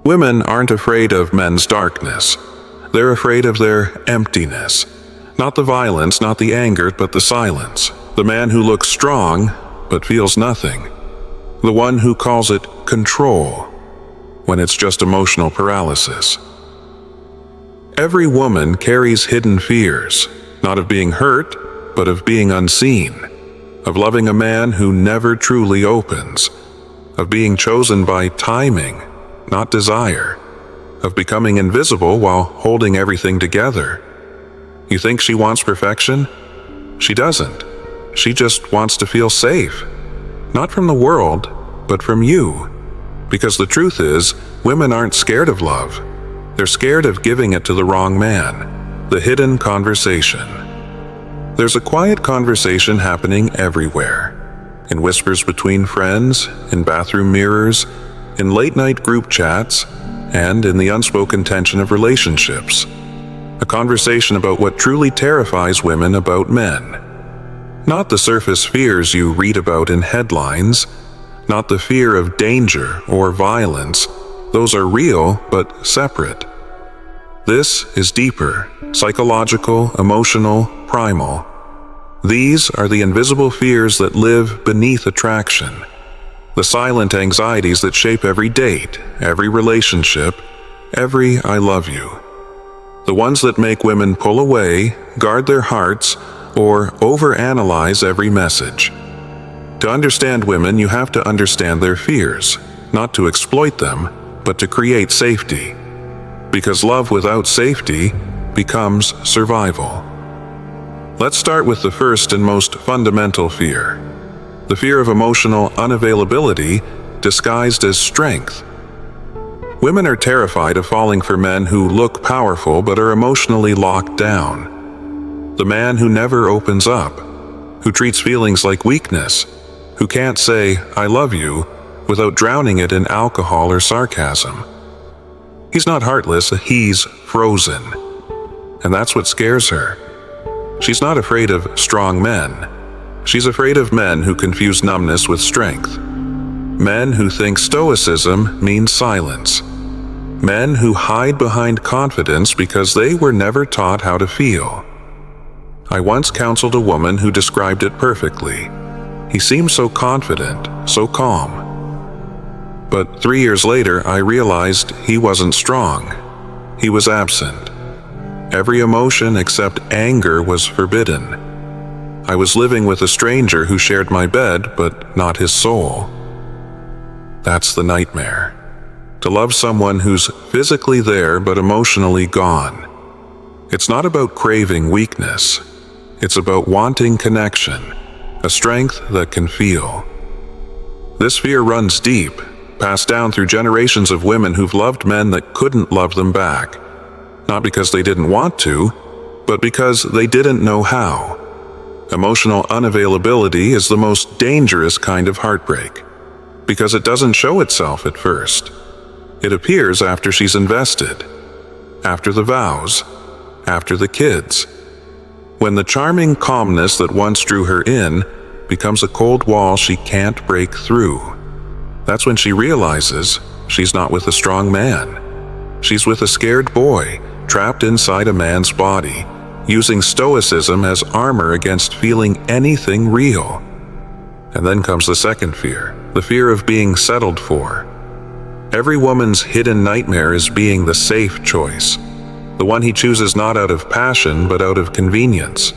Women aren't afraid of men's darkness. They're afraid of their emptiness. Not the violence, not the anger, but the silence. The man who looks strong, but feels nothing. The one who calls it control, when it's just emotional paralysis. Every woman carries hidden fears, not of being hurt, but of being unseen, of loving a man who never truly opens, of being chosen by timing, not desire, of becoming invisible while holding everything together. You think she wants perfection? She doesn't. She just wants to feel safe. Not from the world, but from you. Because the truth is, women aren't scared of love. They're scared of giving it to the wrong man. The hidden conversation. There's a quiet conversation happening everywhere. In whispers between friends, in bathroom mirrors, in late-night group chats, and in the unspoken tension of relationships. A conversation about what truly terrifies women about men. Not the surface fears you read about in headlines, not the fear of danger or violence. Those are real, but separate. This is deeper, psychological, emotional, primal. These are the invisible fears that live beneath attraction. The silent anxieties that shape every date, every relationship, every I love you. The ones that make women pull away, guard their hearts, or overanalyze every message. To understand women, you have to understand their fears, not to exploit them, but to create safety. Because love without safety becomes survival. Let's start with the first and most fundamental fear. The fear of emotional unavailability disguised as strength. Women are terrified of falling for men who look powerful but are emotionally locked down. The man who never opens up, who treats feelings like weakness, who can't say, I love you, without drowning it in alcohol or sarcasm. He's not heartless, he's frozen. And that's what scares her. She's not afraid of strong men. She's afraid of men who confuse numbness with strength. Men who think stoicism means silence. Men who hide behind confidence because they were never taught how to feel. I once counseled a woman who described it perfectly. He seemed so confident, so calm. But 3 years later, I realized he wasn't strong. He was absent. Every emotion except anger was forbidden. I was living with a stranger who shared my bed, but not his soul. That's the nightmare. To love someone who's physically there but emotionally gone. It's not about craving weakness. It's about wanting connection, a strength that can feel. This fear runs deep, passed down through generations of women who've loved men that couldn't love them back. Not because they didn't want to, but because they didn't know how. Emotional unavailability is the most dangerous kind of heartbreak, because it doesn't show itself at first. It appears after she's invested, after the vows, after the kids. When the charming calmness that once drew her in becomes a cold wall she can't break through. That's when she realizes she's not with a strong man. She's with a scared boy, trapped inside a man's body, using stoicism as armor against feeling anything real. And then comes the second fear, the fear of being settled for. Every woman's hidden nightmare is being the safe choice, the one he chooses not out of passion but out of convenience.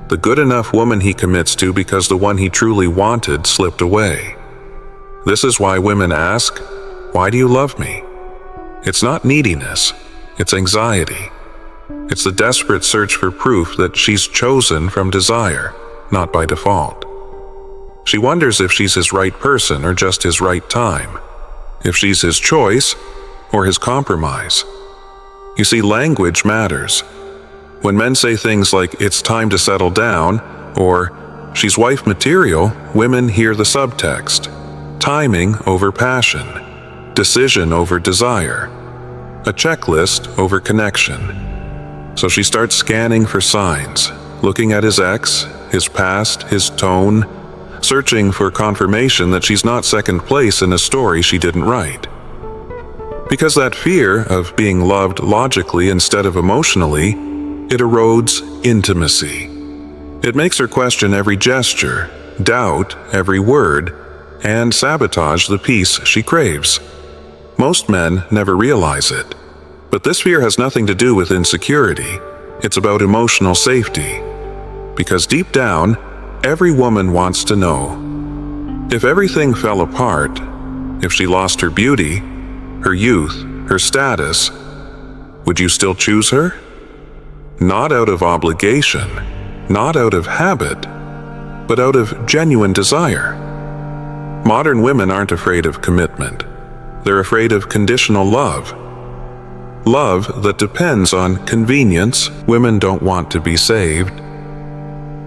The good enough woman he commits to because the one he truly wanted slipped away. This is why women ask, "Why do you love me?" It's not neediness, it's anxiety. It's the desperate search for proof that she's chosen from desire, not by default. She wonders if she's his right person or just his right time, if she's his choice or his compromise. You see, language matters. When men say things like, "It's time to settle down," or "She's wife material," women hear the subtext. Timing over passion, decision over desire, a checklist over connection. So she starts scanning for signs, looking at his ex, his past, his tone, searching for confirmation that she's not second place in a story she didn't write. Because that fear of being loved logically instead of emotionally, it erodes intimacy. It makes her question every gesture, doubt every word, and sabotage the peace she craves. Most men never realize it, but this fear has nothing to do with insecurity. It's about emotional safety. Because deep down, every woman wants to know. If everything fell apart, if she lost her beauty, her youth, her status, would you still choose her? Not out of obligation, not out of habit, but out of genuine desire. Modern women aren't afraid of commitment. They're afraid of conditional love. Love that depends on convenience. Women don't want to be saved.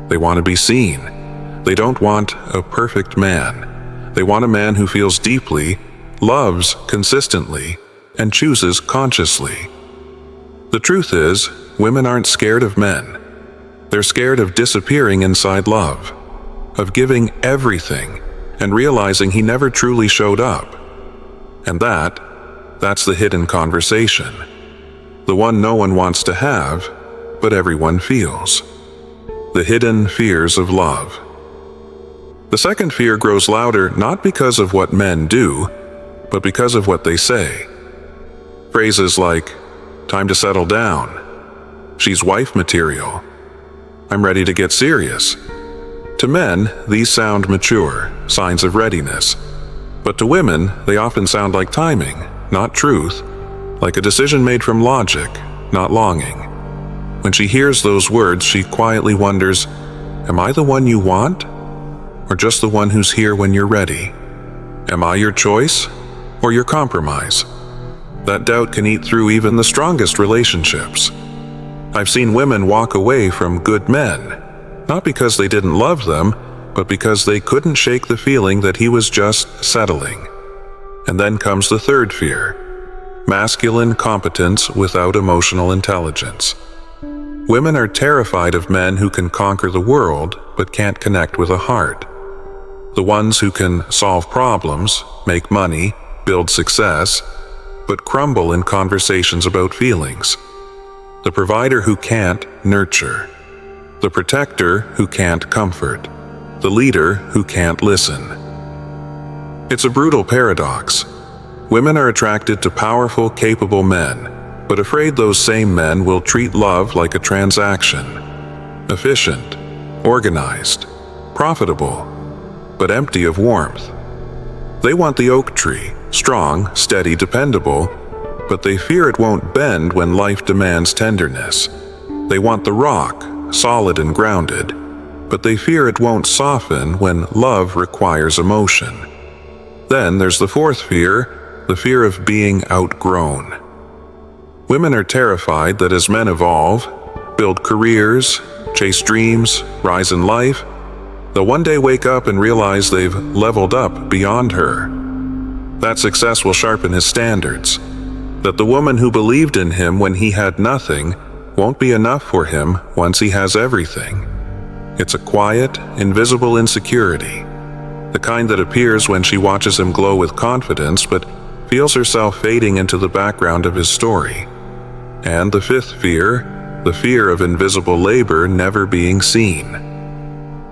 They want to be seen. They don't want a perfect man. They want a man who feels deeply, loves consistently, and chooses consciously. The truth is, women aren't scared of men. They're scared of disappearing inside love, of giving everything and realizing he never truly showed up. And that's the hidden conversation. The one no one wants to have, but everyone feels. The hidden fears of love. The second fear grows louder not because of what men do, but because of what they say. Phrases like, "Time to settle down," "She's wife material," "I'm ready to get serious." To men, these sound mature, signs of readiness. But to women, they often sound like timing, not truth, like a decision made from logic, not longing. When she hears those words, she quietly wonders, am I the one you want? Or just the one who's here when you're ready? Am I your choice or your compromise? That doubt can eat through even the strongest relationships. I've seen women walk away from good men, not because they didn't love them, but because they couldn't shake the feeling that he was just settling. And then comes the third fear: masculine competence without emotional intelligence. Women are terrified of men who can conquer the world but can't connect with a heart. The ones who can solve problems, make money, build success, but crumble in conversations about feelings. The provider who can't nurture. The protector who can't comfort. The leader who can't listen. It's a brutal paradox. Women are attracted to powerful, capable men, but afraid those same men will treat love like a transaction. Efficient, organized, profitable, but empty of warmth. They want the oak tree, strong, steady, dependable, but they fear it won't bend when life demands tenderness. They want the rock, solid and grounded, but they fear it won't soften when love requires emotion. Then there's the fourth fear, the fear of being outgrown. Women are terrified that as men evolve, build careers, chase dreams, rise in life, they'll one day wake up and realize they've leveled up beyond her. That success will sharpen his standards. That the woman who believed in him when he had nothing won't be enough for him once he has everything. It's a quiet, invisible insecurity. The kind that appears when she watches him glow with confidence but feels herself fading into the background of his story. And the fifth fear, the fear of invisible labor never being seen.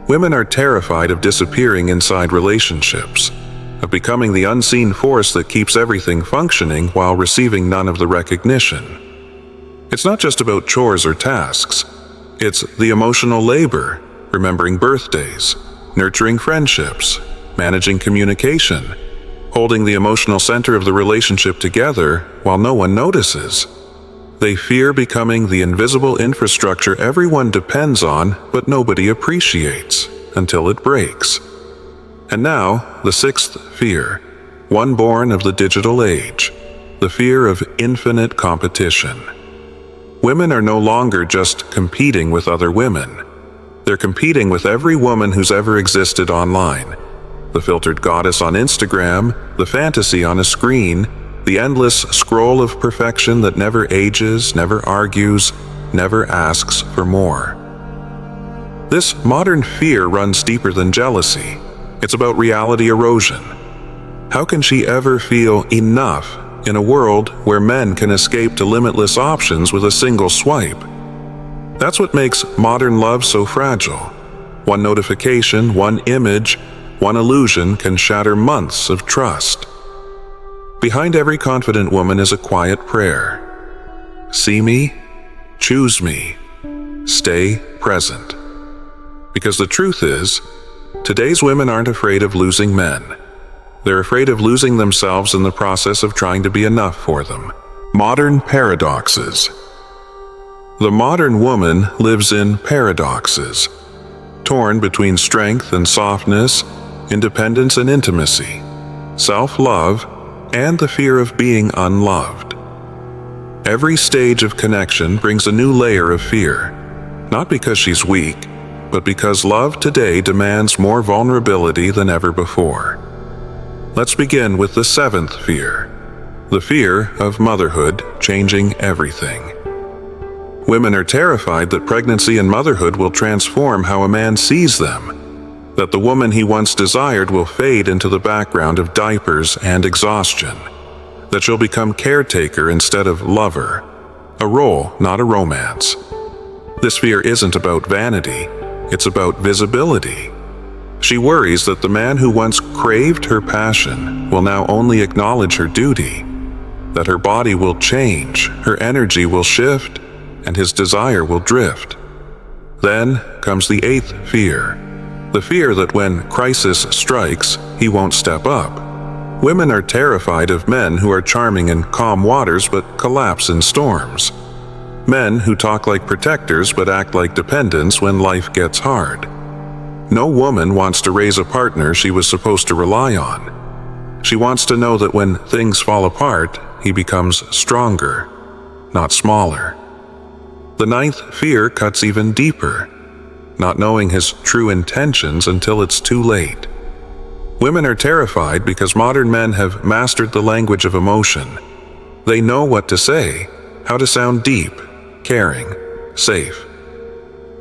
Women are terrified of disappearing inside relationships, of becoming the unseen force that keeps everything functioning while receiving none of the recognition. It's not just about chores or tasks. It's the emotional labor, remembering birthdays, nurturing friendships, managing communication, holding the emotional center of the relationship together while no one notices. They fear becoming the invisible infrastructure everyone depends on but nobody appreciates until it breaks. And now, the sixth fear, one born of the digital age, the fear of infinite competition. Women are no longer just competing with other women. They're competing with every woman who's ever existed online. The filtered goddess on Instagram, the fantasy on a screen, the endless scroll of perfection that never ages, never argues, never asks for more. This modern fear runs deeper than jealousy. It's about reality erosion. How can she ever feel enough in a world where men can escape to limitless options with a single swipe. That's what makes modern love so fragile. One notification, one image, one illusion can shatter months of trust. Behind every confident woman is a quiet prayer. See me, choose me, stay present. Because the truth is, today's women aren't afraid of losing men. They're afraid of losing themselves in the process of trying to be enough for them. Modern paradoxes. The modern woman lives in paradoxes, torn between strength and softness, independence and intimacy, self-love, and the fear of being unloved. Every stage of connection brings a new layer of fear, not because she's weak, but because love today demands more vulnerability than ever before. Let's begin with the seventh fear, the fear of motherhood changing everything. Women are terrified that pregnancy and motherhood will transform how a man sees them, that the woman he once desired will fade into the background of diapers and exhaustion, that she'll become caretaker instead of lover, a role, not a romance. This fear isn't about vanity, it's about visibility. She worries that the man who once craved her passion will now only acknowledge her duty, that her body will change, her energy will shift, and his desire will drift. Then comes the eighth fear, the fear that when crisis strikes, he won't step up. Women are terrified of men who are charming in calm waters but collapse in storms. Men who talk like protectors but act like dependents when life gets hard. No woman wants to raise a partner she was supposed to rely on. She wants to know that when things fall apart, he becomes stronger, not smaller. The ninth fear cuts even deeper, not knowing his true intentions until it's too late. Women are terrified because modern men have mastered the language of emotion. They know what to say, how to sound deep, caring, safe.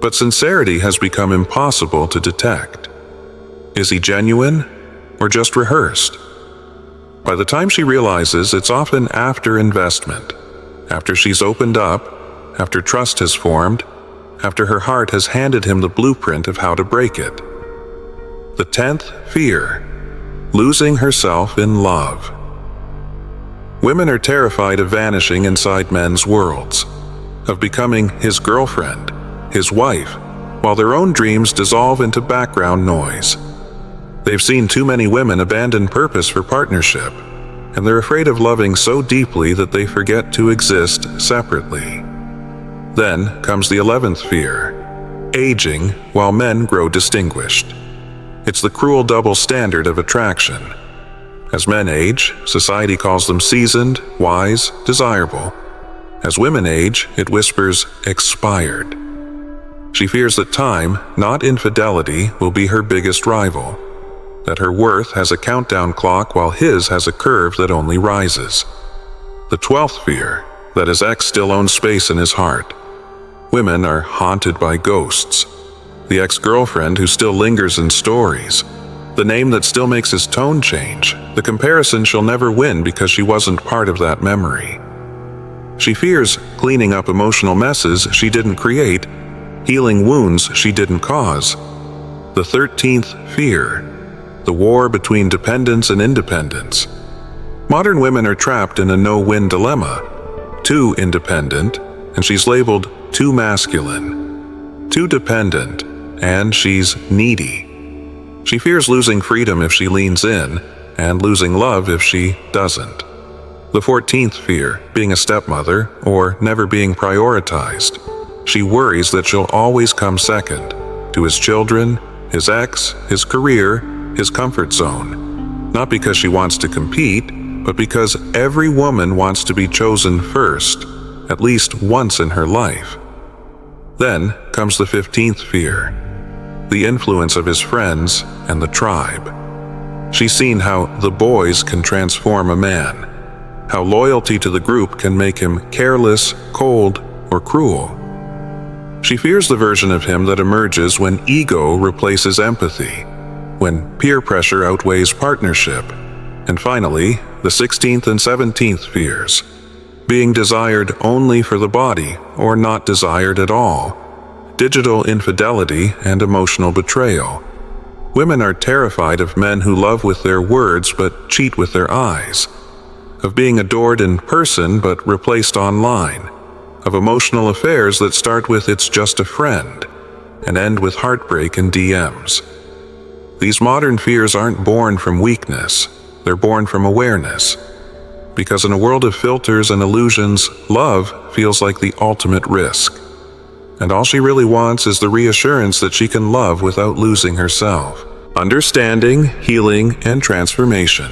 But sincerity has become impossible to detect. Is he genuine or just rehearsed? By the time she realizes, it's often after investment, after she's opened up, after trust has formed, after her heart has handed him the blueprint of how to break it. The 10th fear, losing herself in love. Women are terrified of vanishing inside men's worlds, of becoming his girlfriend, his wife, while their own dreams dissolve into background noise. They've seen too many women abandon purpose for partnership, and they're afraid of loving so deeply that they forget to exist separately. Then comes the 11th fear, aging while men grow distinguished. It's the cruel double standard of attraction. As men age, society calls them seasoned, wise, desirable. As women age, it whispers expired. She fears that time, not infidelity, will be her biggest rival, that her worth has a countdown clock while his has a curve that only rises. The 12th fear, that his ex still owns space in his heart. Women are haunted by ghosts. The ex-girlfriend who still lingers in stories. The name that still makes his tone change. The comparison she'll never win because she wasn't part of that memory. She fears cleaning up emotional messes she didn't create, healing wounds she didn't cause. The 13th fear, the war between dependence and independence. Modern women are trapped in a no-win dilemma. Too independent, and she's labeled too masculine. Too dependent, and she's needy. She fears losing freedom if she leans in, and losing love if she doesn't. The 14th fear, being a stepmother or never being prioritized. She worries that she'll always come second to his children, his ex, his career, his comfort zone. Not because she wants to compete, but because every woman wants to be chosen first, at least once in her life. Then comes the 15th fear, the influence of his friends and the tribe. She's seen how the boys can transform a man, how loyalty to the group can make him careless, cold, or cruel. She fears the version of him that emerges when ego replaces empathy, when peer pressure outweighs partnership, And finally, the 16th and 17th fears. Being desired only for the body or not desired at all. Digital infidelity and emotional betrayal. Women are terrified of men who love with their words but cheat with their eyes. Of being adored in person but replaced online. Of emotional affairs that start with "it's just a friend" and end with heartbreak and DMs. These modern fears aren't born from weakness, they're born from awareness. Because in a world of filters and illusions, love feels like the ultimate risk. And all she really wants is the reassurance that she can love without losing herself. Understanding, healing, and transformation.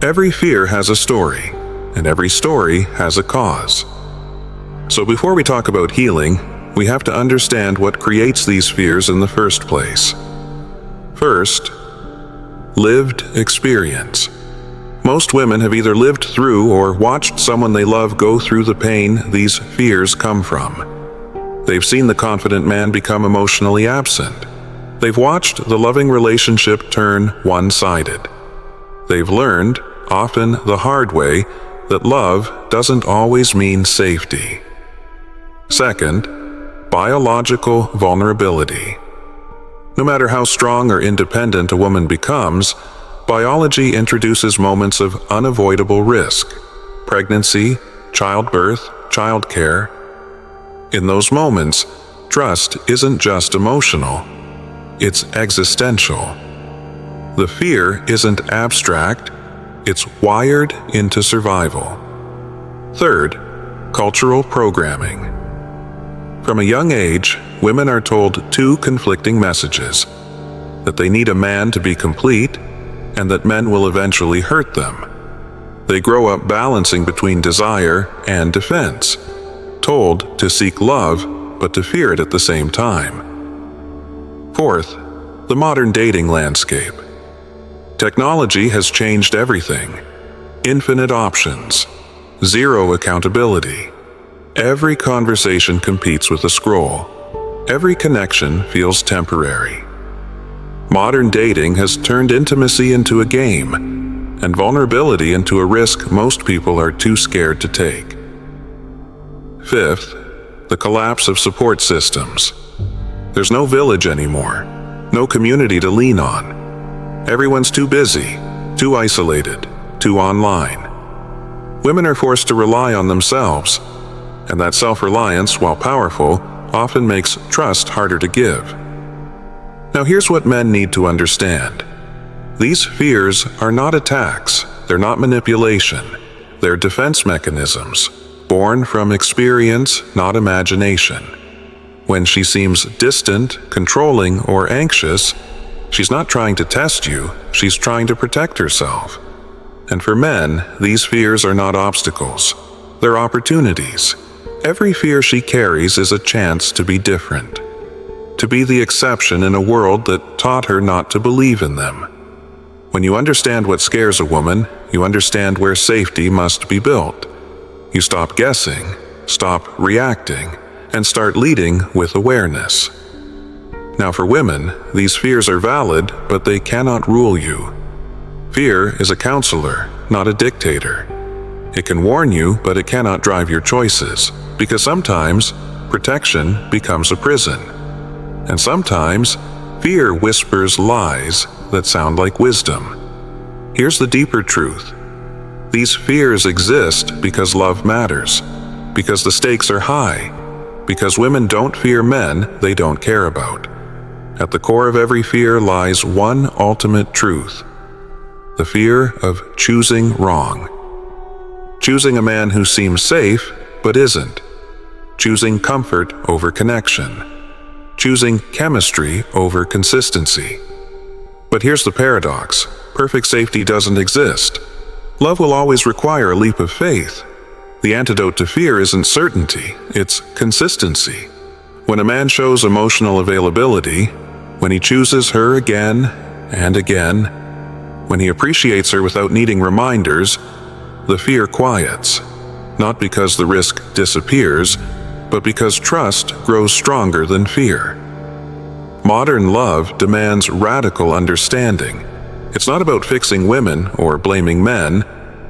Every fear has a story, and every story has a cause. So before we talk about healing, we have to understand what creates these fears in the first place. First, lived experience. Most women have either lived through or watched someone they love go through the pain these fears come from. They've seen the confident man become emotionally absent. They've watched the loving relationship turn one-sided. They've learned, often the hard way, that love doesn't always mean safety. Second, biological vulnerability. No matter how strong or independent a woman becomes, biology introduces moments of unavoidable risk: pregnancy, childbirth, childcare. In those moments, trust isn't just emotional, it's existential. The fear isn't abstract, it's wired into survival. Third, cultural programming. From a young age, women are told two conflicting messages: that they need a man to be complete, and that men will eventually hurt them. They grow up balancing between desire and defense, told to seek love, but to fear it at the same time. Fourth, the modern dating landscape. Technology has changed everything. Infinite options, zero accountability. Every conversation competes with a scroll. Every connection feels temporary. Modern dating has turned intimacy into a game, and vulnerability into a risk most people are too scared to take. Fifth, the collapse of support systems. There's no village anymore, no community to lean on. Everyone's too busy, too isolated, too online. Women are forced to rely on themselves, and that self-reliance, while powerful, often makes trust harder to give. Now here's what men need to understand. These fears are not attacks, they're not manipulation, they're defense mechanisms, born from experience, not imagination. When she seems distant, controlling, or anxious, she's not trying to test you, she's trying to protect herself. And for men, these fears are not obstacles, they're opportunities. Every fear she carries is a chance to be different, to be the exception in a world that taught her not to believe in them. When you understand what scares a woman, you understand where safety must be built. You stop guessing, stop reacting, and start leading with awareness. Now for women, these fears are valid, but they cannot rule you. Fear is a counselor, not a dictator. It can warn you, but it cannot drive your choices, because sometimes protection becomes a prison. And sometimes fear whispers lies that sound like wisdom. Here's the deeper truth. These fears exist because love matters, because the stakes are high, because women don't fear men they don't care about. At the core of every fear lies one ultimate truth: the fear of choosing wrong. Choosing a man who seems safe but isn't. Choosing comfort over connection. Choosing chemistry over consistency. But here's the paradox: perfect safety doesn't exist. Love will always require a leap of faith. The antidote to fear isn't certainty, it's consistency. When a man shows emotional availability, when he chooses her again and again, when he appreciates her without needing reminders, the fear quiets. Not because the risk disappears, but because trust grows stronger than fear. Modern love demands radical understanding. It's not about fixing women or blaming men.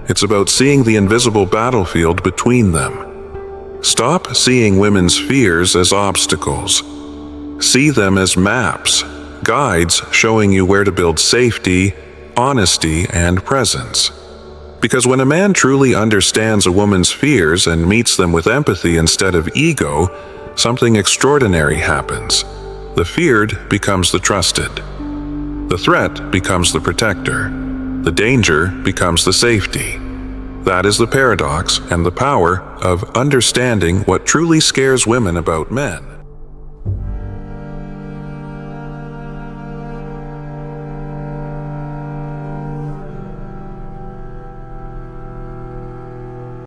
It's about seeing the invisible battlefield between them. Stop seeing women's fears as obstacles. See them as maps, guides showing you where to build safety, honesty, and presence. Because when a man truly understands a woman's fears and meets them with empathy instead of ego, something extraordinary happens. The feared becomes the trusted. The threat becomes the protector. The danger becomes the safety. That is the paradox and the power of understanding what truly scares women about men.